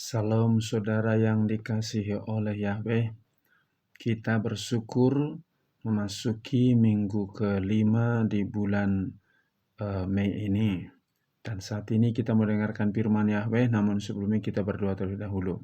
Salam saudara yang dikasihi oleh Yahweh. Kita bersyukur memasuki minggu kelima di bulan Mei ini. Dan saat ini kita mendengarkan firman Yahweh, namun sebelumnya kita berdoa terlebih dahulu.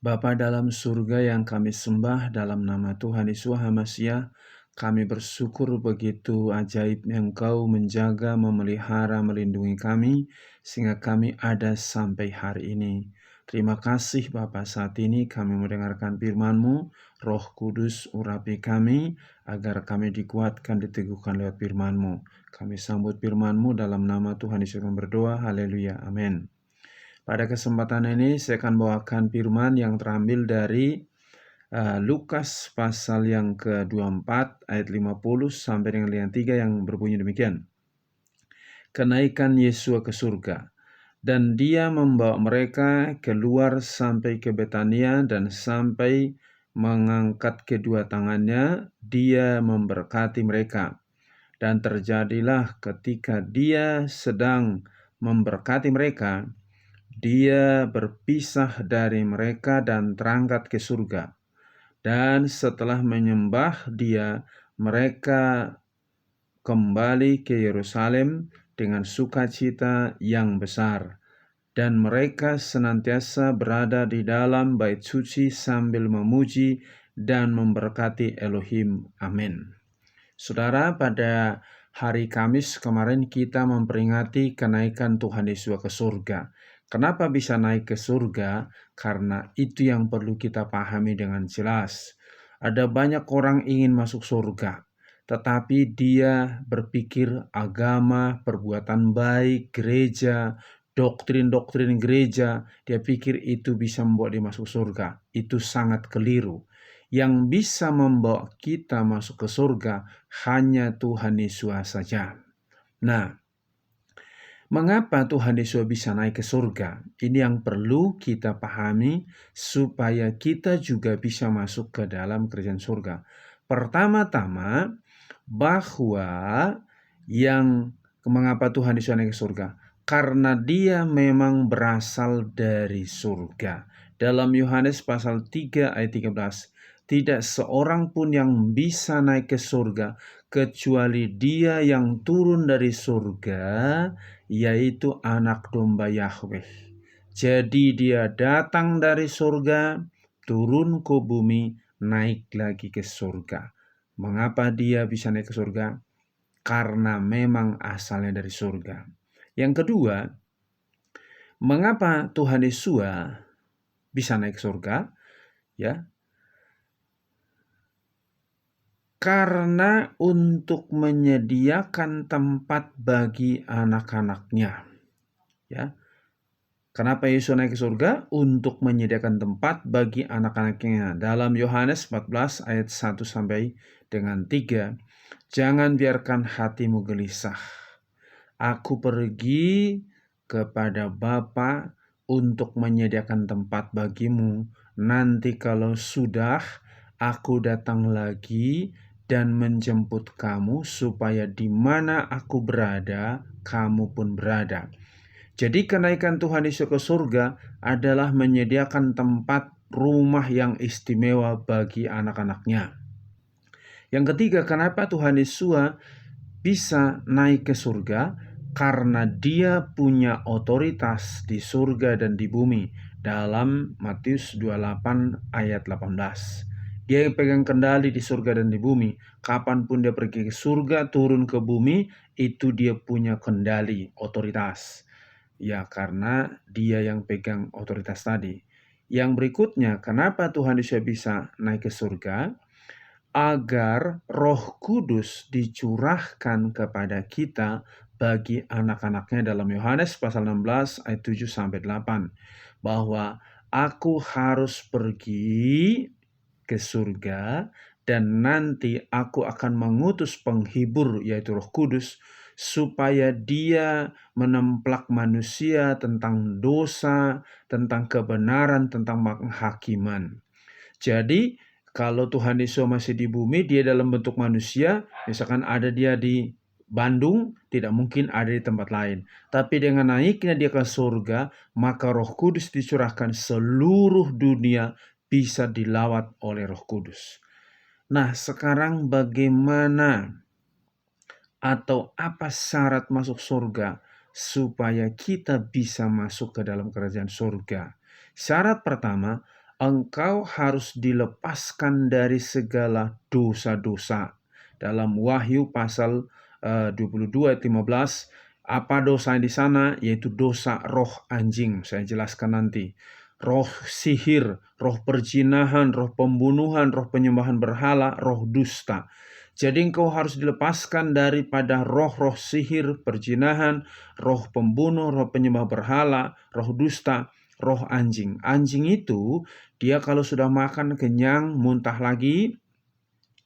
Bapa dalam surga yang kami sembah dalam nama Tuhan Yesus HaMasiah, kami bersyukur begitu ajaibnya Engkau menjaga, memelihara, melindungi kami, sehingga kami ada sampai hari ini. Terima kasih Bapa, saat ini kami mendengarkan firman-Mu, Roh Kudus urapi kami, agar kami dikuatkan, diteguhkan lewat firman-Mu. Kami sambut firman-Mu dalam nama Tuhan Yesus kami berdoa, haleluya, amin. Pada kesempatan ini saya akan bawakan firman yang terambil dari Lukas pasal yang ke-24 ayat 50 sampai dengan ayat 3 yang berbunyi demikian. Kenaikan Yesus ke surga. Dan dia membawa mereka keluar sampai ke Betania, dan sampai mengangkat kedua tangannya, dia memberkati mereka. Dan terjadilah ketika dia sedang memberkati mereka, dia berpisah dari mereka dan terangkat ke surga. Dan setelah menyembah dia, mereka kembali ke Yerusalem dengan sukacita yang besar. Dan mereka senantiasa berada di dalam bait suci sambil memuji dan memberkati Elohim. Amin. Saudara, pada hari Kamis kemarin kita memperingati kenaikan Tuhan Yesus ke surga. Kenapa bisa naik ke surga? Karena itu yang perlu kita pahami dengan jelas. Ada banyak orang ingin masuk surga, tetapi dia berpikir agama, perbuatan baik, gereja, doktrin-doktrin gereja, dia pikir itu bisa membawa dia masuk surga. Itu sangat keliru. Yang bisa membawa kita masuk ke surga hanya Tuhan Yesus saja. Nah, mengapa Tuhan Yesus bisa naik ke surga? Ini yang perlu kita pahami supaya kita juga bisa masuk ke dalam kerajaan surga. Pertama-tama, bahwa mengapa Tuhan Yesus naik ke surga? Karena dia memang berasal dari surga. Dalam Yohanes pasal 3 ayat 13, tidak seorang pun yang bisa naik ke surga kecuali dia yang turun dari surga, yaitu anak domba Yahweh. Jadi dia datang dari surga, turun ke bumi, naik lagi ke surga. Mengapa dia bisa naik ke surga? Karena memang asalnya dari surga. Yang kedua, mengapa Tuhan Yesus bisa naik ke surga? Ya, karena untuk menyediakan tempat bagi anak-anaknya. Ya, kenapa Yesus naik ke surga? Untuk menyediakan tempat bagi anak-anaknya. Dalam Yohanes 14 ayat 1 sampai dengan 3, jangan biarkan hatimu gelisah. Aku pergi kepada Bapa untuk menyediakan tempat bagimu. Nanti kalau sudah, aku datang lagi dan menjemput kamu, supaya di mana aku berada, kamu pun berada. Jadi kenaikan Tuhan Yesus ke surga adalah menyediakan tempat rumah yang istimewa bagi anak-anaknya. Yang ketiga, kenapa Tuhan Yesus bisa naik ke surga? Karena dia punya otoritas di surga dan di bumi. Dalam Matius 28 ayat 18. Dia yang pegang kendali di surga dan di bumi. Kapanpun dia pergi ke surga, turun ke bumi, itu dia punya kendali, otoritas. Ya, karena dia yang pegang otoritas tadi. Yang berikutnya, kenapa Tuhan Yesus bisa naik ke surga? Agar Roh Kudus dicurahkan kepada kita bagi anak-anaknya. Dalam Yohanes pasal 16 ayat 7 sampai 8, bahwa aku harus pergi ke surga dan nanti aku akan mengutus penghibur, yaitu Roh Kudus, supaya dia menemplak manusia tentang dosa, tentang kebenaran, tentang penghakiman. Jadi kalau Tuhan Yesus masih di bumi, dia dalam bentuk manusia, misalkan ada dia di Bandung, tidak mungkin ada di tempat lain. Tapi dengan naiknya dia ke surga, maka Roh Kudus dicurahkan, seluruh dunia bisa dilawat oleh Roh Kudus. Nah, sekarang bagaimana atau apa syarat masuk surga supaya kita bisa masuk ke dalam kerajaan surga? Syarat pertama, engkau harus dilepaskan dari segala dosa-dosa. Dalam Wahyu pasal 22 ayat 15, apa dosa di sana? Yaitu dosa roh anjing. Saya jelaskan nanti. Roh sihir, roh perzinahan, roh pembunuhan, roh penyembahan berhala, roh dusta. Jadi engkau harus dilepaskan daripada roh-roh sihir, perzinahan, roh pembunuh, roh penyembah berhala, roh dusta, roh anjing. Anjing itu dia kalau sudah makan kenyang, muntah lagi,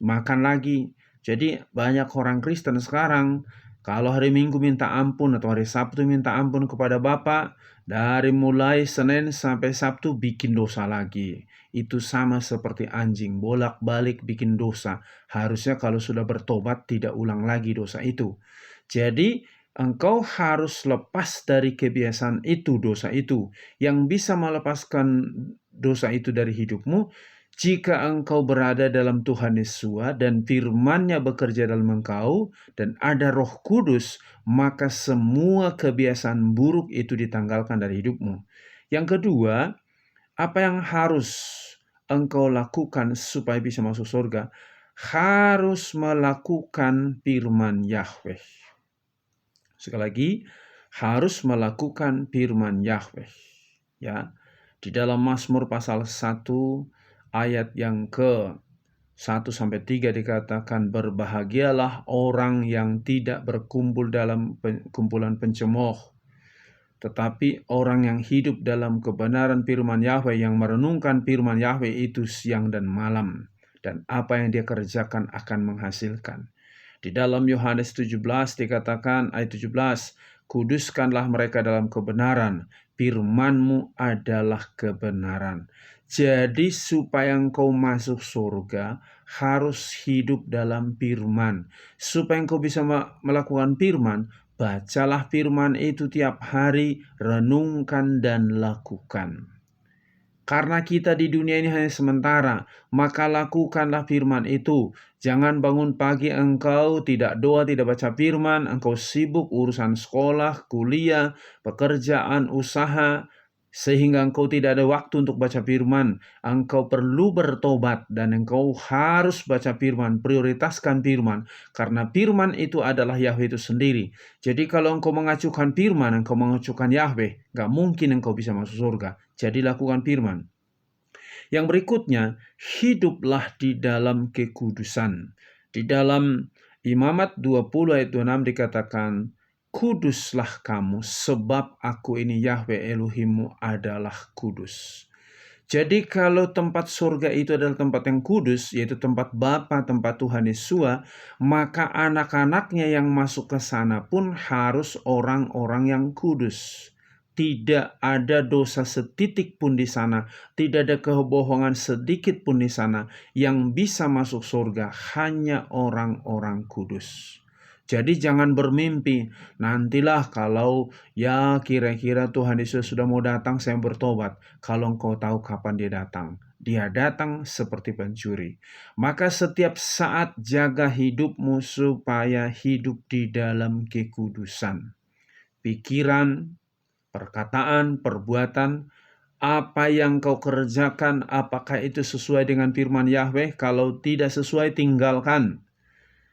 makan lagi. Jadi banyak orang Kristen sekarang kalau hari Minggu minta ampun atau hari Sabtu minta ampun kepada Bapa, dari mulai Senin sampai Sabtu bikin dosa lagi. Itu sama seperti anjing, bolak-balik bikin dosa. Harusnya kalau sudah bertobat tidak ulang lagi dosa itu. Jadi engkau harus lepas dari kebiasaan itu, dosa itu. Yang bisa melepaskan dosa itu dari hidupmu, jika engkau berada dalam Tuhan Yesus dan firman-Nya bekerja dalam engkau dan ada Roh Kudus, maka semua kebiasaan buruk itu ditanggalkan dari hidupmu. Yang kedua, apa yang harus engkau lakukan supaya bisa masuk surga? Harus melakukan firman Yahweh. Sekali lagi, harus melakukan firman Yahweh. Ya, di dalam Mazmur pasal 1 ayat yang ke-1-3 dikatakan, berbahagialah orang yang tidak berkumpul dalam kumpulan pencemooh, tetapi orang yang hidup dalam kebenaran firman Yahweh, yang merenungkan firman Yahweh itu siang dan malam, dan apa yang dia kerjakan akan menghasilkan. Di dalam Yohanes 17 dikatakan ayat 17, kuduskanlah mereka dalam kebenaran, firman-Mu adalah kebenaran. Jadi supaya engkau masuk surga, harus hidup dalam firman. Supaya engkau bisa melakukan firman, bacalah firman itu tiap hari, renungkan dan lakukan. Karena kita di dunia ini hanya sementara, maka lakukanlah firman itu. Jangan bangun pagi engkau tidak doa, tidak baca firman, engkau sibuk urusan sekolah, kuliah, pekerjaan, usaha, sehingga engkau tidak ada waktu untuk baca firman. Engkau perlu bertobat dan engkau harus baca firman, prioritaskan firman. Karena firman itu adalah Yahweh itu sendiri. Jadi kalau engkau mengacukan firman, engkau mengacukan Yahweh, gak mungkin engkau bisa masuk surga. Jadi lakukan firman. Yang berikutnya, hiduplah di dalam kekudusan. Di dalam Imamat 20 ayat 26 dikatakan, kuduslah kamu sebab aku ini Yahweh Elohimmu adalah kudus. Jadi kalau tempat surga itu adalah tempat yang kudus, yaitu tempat Bapa, tempat Tuhan Yesus, maka anak-anaknya yang masuk ke sana pun harus orang-orang yang kudus. Tidak ada dosa setitik pun di sana, tidak ada kebohongan sedikit pun di sana. Yang bisa masuk surga hanya orang-orang kudus. Jadi jangan bermimpi, nantilah kalau ya kira-kira Tuhan Yesus sudah mau datang, saya bertobat. Kalau engkau tahu kapan dia datang, dia datang seperti pencuri. Maka setiap saat jaga hidupmu supaya hidup di dalam kekudusan. Pikiran, perkataan, perbuatan, apa yang kau kerjakan, apakah itu sesuai dengan firman Yahweh? Kalau tidak sesuai, tinggalkan.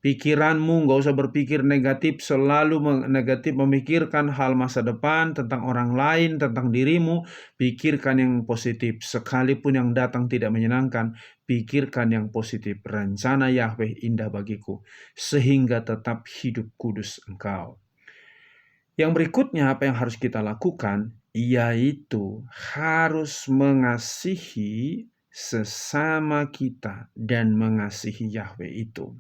Pikiranmu gak usah berpikir negatif, selalu negatif, memikirkan hal masa depan, tentang orang lain, tentang dirimu. Pikirkan yang positif, sekalipun yang datang tidak menyenangkan, pikirkan yang positif. Rencana Yahweh indah bagiku, sehingga tetap hidup kudus engkau. Yang berikutnya apa yang harus kita lakukan, yaitu harus mengasihi sesama kita dan mengasihi Yahweh itu.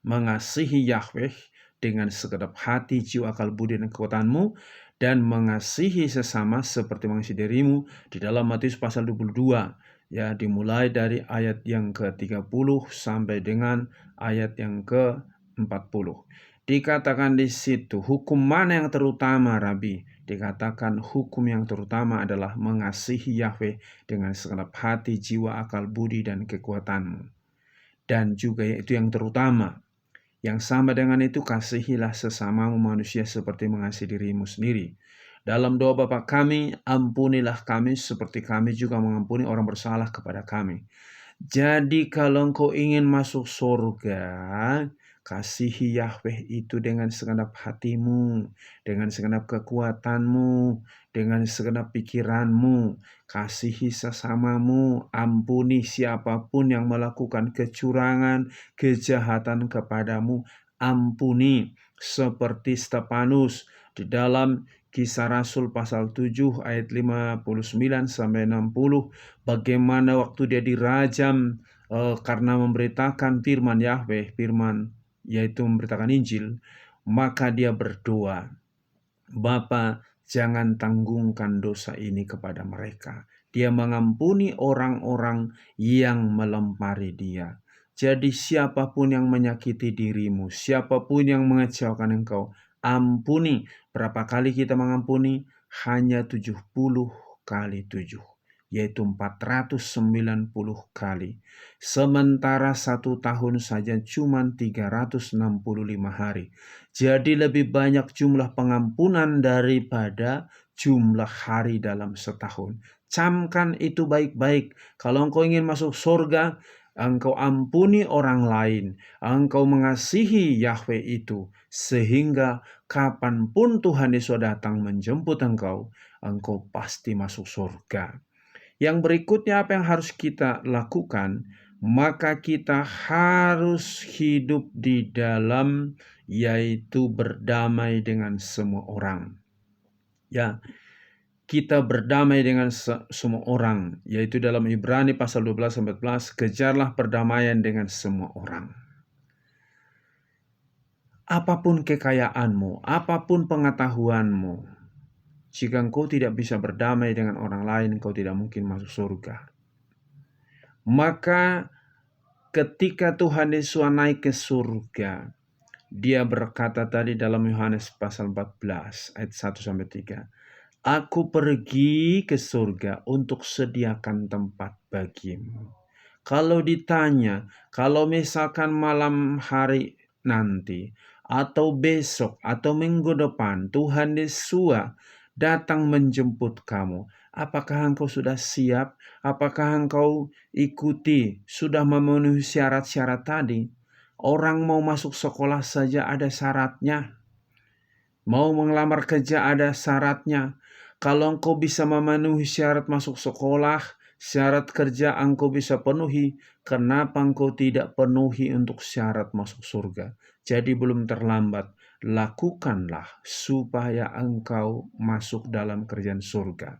Mengasihi Yahweh dengan segenap hati, jiwa, akal, budi, dan kekuatanmu, dan mengasihi sesama seperti mengasihi dirimu di dalam Matius pasal 22. Ya, dimulai dari ayat yang ke-30 sampai dengan ayat yang ke-40. Dikatakan di situ, hukum mana yang terutama, Rabi? Dikatakan hukum yang terutama adalah mengasihi Yahweh dengan segenap hati, jiwa, akal, budi, dan kekuatanmu. Dan juga itu yang terutama. Yang sama dengan itu, kasihilah sesamamu manusia seperti mengasihi dirimu sendiri. Dalam doa Bapa kami, ampunilah kami seperti kami juga mengampuni orang bersalah kepada kami. Jadi kalau engkau ingin masuk surga, kasihi Yahweh itu dengan segenap hatimu, dengan segenap kekuatanmu, dengan segenap pikiranmu. Kasihi sesamamu, ampuni siapapun yang melakukan kecurangan, kejahatan kepadamu, ampuni. Seperti Stefanus di dalam Kisah Rasul pasal 7 ayat 59 sampai 60, bagaimana waktu dia dirajam karena memberitakan firman Yahweh, yaitu memberitakan Injil, maka dia berdoa, Bapa, jangan tanggungkan dosa ini kepada mereka. Dia mengampuni orang-orang yang melempari dia. Jadi siapapun yang menyakiti dirimu, siapapun yang mengecewakan engkau, ampuni. Berapa kali kita mengampuni? Hanya 70 kali 7. Yaitu 490 kali. Sementara 1 tahun saja cuma 365 hari. Jadi lebih banyak jumlah pengampunan daripada jumlah hari dalam setahun. Camkan itu baik-baik. Kalau engkau ingin masuk surga, engkau ampuni orang lain. Engkau mengasihi Yahweh itu. Sehingga kapanpun Tuhan Yesus datang menjemput engkau, engkau pasti masuk surga. Yang berikutnya apa yang harus kita lakukan? Maka kita harus hidup di dalam, yaitu berdamai dengan semua orang. Ya, kita berdamai dengan semua orang, yaitu dalam Ibrani pasal 12-14, kejarlah perdamaian dengan semua orang. Apapun kekayaanmu, apapun pengetahuanmu, jika engkau tidak bisa berdamai dengan orang lain, engkau tidak mungkin masuk surga. Maka ketika Tuhan Yesus naik ke surga, dia berkata tadi dalam Yohanes pasal 14 ayat 1-3, Aku pergi ke surga untuk sediakan tempat bagimu. Kalau ditanya, kalau misalkan malam hari nanti, atau besok, atau minggu depan, Tuhan Yesus datang menjemput kamu, apakah engkau sudah siap? Apakah engkau ikuti, sudah memenuhi syarat-syarat tadi? Orang mau masuk sekolah saja ada syaratnya. Mau mengelamar kerja ada syaratnya. Kalau engkau bisa memenuhi syarat masuk sekolah, syarat kerja engkau bisa penuhi, kenapa engkau tidak penuhi untuk syarat masuk surga? Jadi belum terlambat. Lakukanlah supaya engkau masuk dalam kerjaan surga.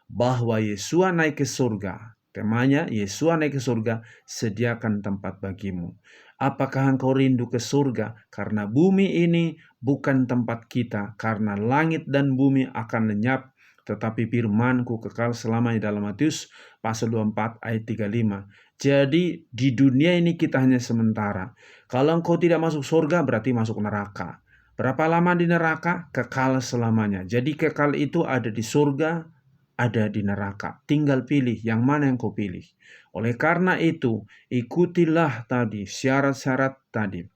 Bahwa Yesus naik ke surga. Temanya, Yesus naik ke surga, sediakan tempat bagimu. Apakah engkau rindu ke surga? Karena bumi ini bukan tempat kita. Karena langit dan bumi akan lenyap, tetapi firman-Ku kekal selamanya, dalam Matius pasal 24 ayat 35. Jadi di dunia ini kita hanya sementara. Kalau engkau tidak masuk surga, berarti masuk neraka. Berapa lama di neraka? Kekal selamanya. Jadi kekal itu ada di surga, ada di neraka. Tinggal pilih yang mana yang kau pilih. Oleh karena itu, ikutilah tadi syarat-syarat tadi.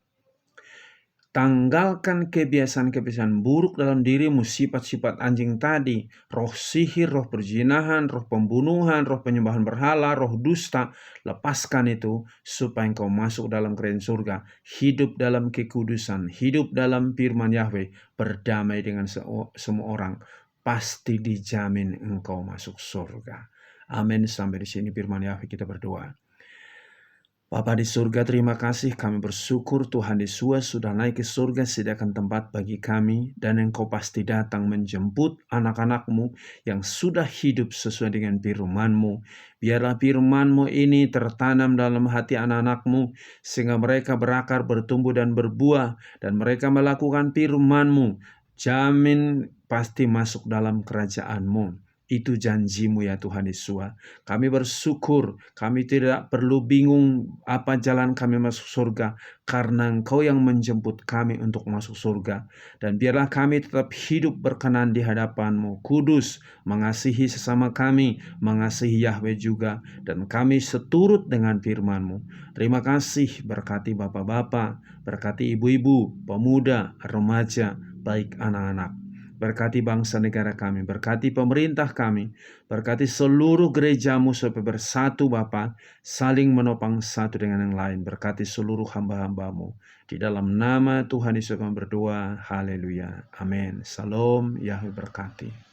Tanggalkan kebiasaan-kebiasaan buruk dalam dirimu, sifat-sifat anjing tadi, roh sihir, roh perzinahan, roh pembunuhan, roh penyembahan berhala, roh dusta. Lepaskan itu supaya engkau masuk dalam kerajaan surga. Hidup dalam kekudusan, hidup dalam firman Yahweh, berdamai dengan semua orang. Pasti dijamin engkau masuk surga. Amin. Sampai di sini firman Yahweh, kita berdoa. Bapa di surga, terima kasih, kami bersyukur Tuhan Yesus sudah naik ke surga, sediakan tempat bagi kami, dan Engkau pasti datang menjemput anak-anak-Mu yang sudah hidup sesuai dengan firman-Mu. Biarlah firman-Mu ini tertanam dalam hati anak-anak-Mu, sehingga mereka berakar, bertumbuh, dan berbuah, dan mereka melakukan firman-Mu. Jamin pasti masuk dalam kerajaan-Mu. Itu janji-Mu ya Tuhan Yesus. Kami bersyukur, kami tidak perlu bingung apa jalan kami masuk surga, karena Engkau yang menjemput kami untuk masuk surga. Dan biarlah kami tetap hidup berkenan di hadapan-Mu, kudus, mengasihi sesama kami, mengasihi Yahweh juga, dan kami seturut dengan firman-Mu. Terima kasih, berkati bapak-bapak, berkati ibu-ibu, pemuda, remaja, baik anak-anak. Berkati bangsa negara kami, berkati pemerintah kami, berkati seluruh gereja-Mu supaya bersatu Bapa, saling menopang satu dengan yang lain. Berkati seluruh hamba-hamba-Mu. Di dalam nama Tuhan Yesus kami berdoa, haleluya, amin. Salam, Yahweh berkati.